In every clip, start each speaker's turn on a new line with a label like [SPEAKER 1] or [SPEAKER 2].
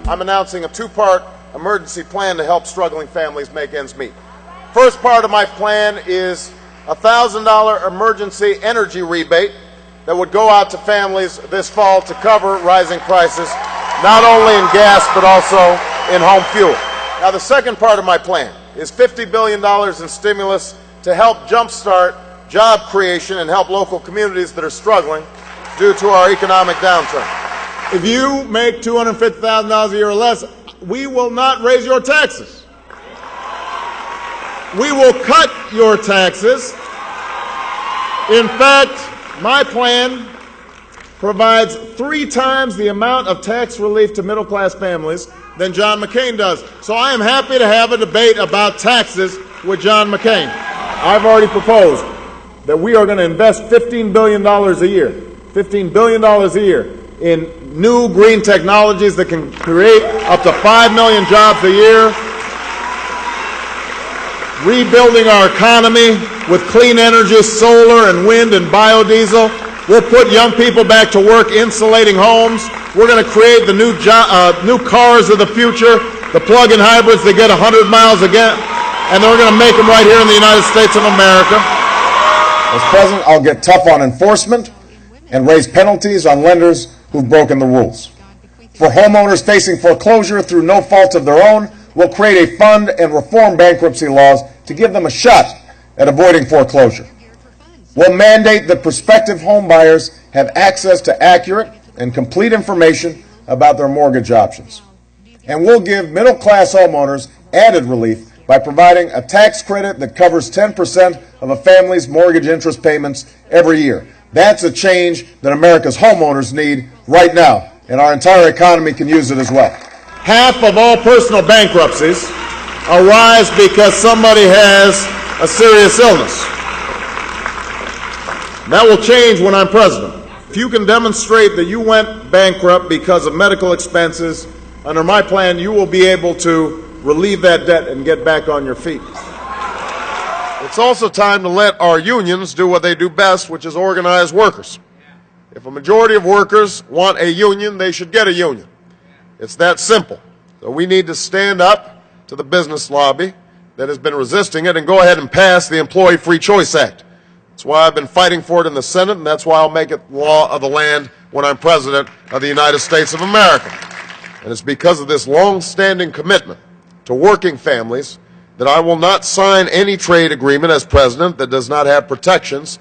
[SPEAKER 1] I'm announcing a two-part emergency plan to help struggling families make ends meet. First part of my plan is a $1,000 emergency energy rebate that would go out to families this fall to cover rising prices, not only in gas but also in home fuel. Now, the second part of my plan is $50 billion in stimulus to help jumpstart job creation and help local communities that are struggling due to our economic downturn. If you make $250,000 a year or less, we will not raise your taxes. We will cut your taxes. In fact, my plan provides 3 times the amount of tax relief to middle-class families than John McCain does. So I am happy to have a debate about taxes with John McCain. I've already proposed that we are going to invest $15 billion a year, $15 billion a year in new green technologies that can create up to 5 million jobs a year, rebuilding our economy with clean energy, solar and wind and biodiesel. We'll put young people back to work insulating homes. We're going to create the new cars of the future, the plug-in hybrids that get 100 miles again, and then we're going to make them right here in the United States of America.
[SPEAKER 2] As president, I'll get tough on enforcement and raise penalties on lenders who've broken the rules. For homeowners facing foreclosure through no fault of their own, we'll create a fund and reform bankruptcy laws to give them a shot at avoiding foreclosure. We'll mandate that prospective home buyers have access to accurate and complete information about their mortgage options. And we'll give middle-class homeowners added relief by providing a tax credit that covers 10% of a family's mortgage interest payments every year. That's a change that America's homeowners need right now, and our entire economy can use it as well.
[SPEAKER 1] Half of all personal bankruptcies arise because somebody has a serious illness. That will change when I'm president. If you can demonstrate that you went bankrupt because of medical expenses, under my plan, you will be able to relieve that debt and get back on your feet. It's also time to let our unions do what they do best, which is organize workers. If a majority of workers want a union, they should get a union. It's that simple. So we need to stand up to the business lobby that has been resisting it and go ahead and pass the Employee Free Choice Act. That's why I've been fighting for it in the Senate, and that's why I'll make it law of the land when I'm President of the United States of America. And it's because of this long-standing commitment to working families that I will not sign any trade agreement as President that does not have protections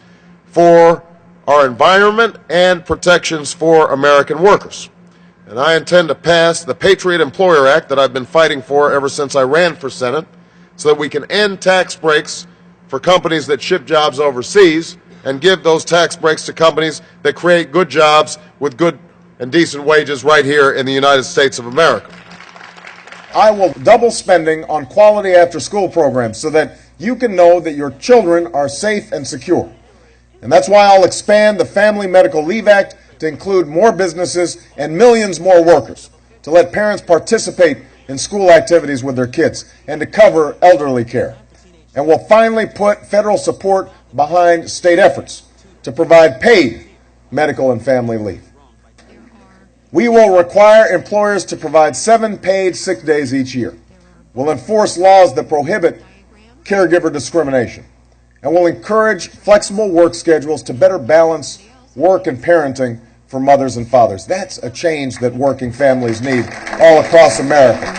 [SPEAKER 1] for our environment and protections for American workers. And I intend to pass the Patriot Employer Act that I've been fighting for ever since I ran for Senate so that we can end tax breaks for companies that ship jobs overseas and give those tax breaks to companies that create good jobs with good and decent wages right here in the United States of America.
[SPEAKER 2] I will double spending on quality after-school programs so that you can know that your children are safe and secure. And that's why I'll expand the Family Medical Leave Act to include more businesses and millions more workers, to let parents participate in school activities with their kids, and to cover elderly care. And we'll finally put federal support behind state efforts to provide paid medical and family leave. We will require employers to provide 7 paid sick days each year. We'll enforce laws that prohibit caregiver discrimination. And we'll encourage flexible work schedules to better balance work and parenting for mothers and fathers. That's a change that working families need all across America.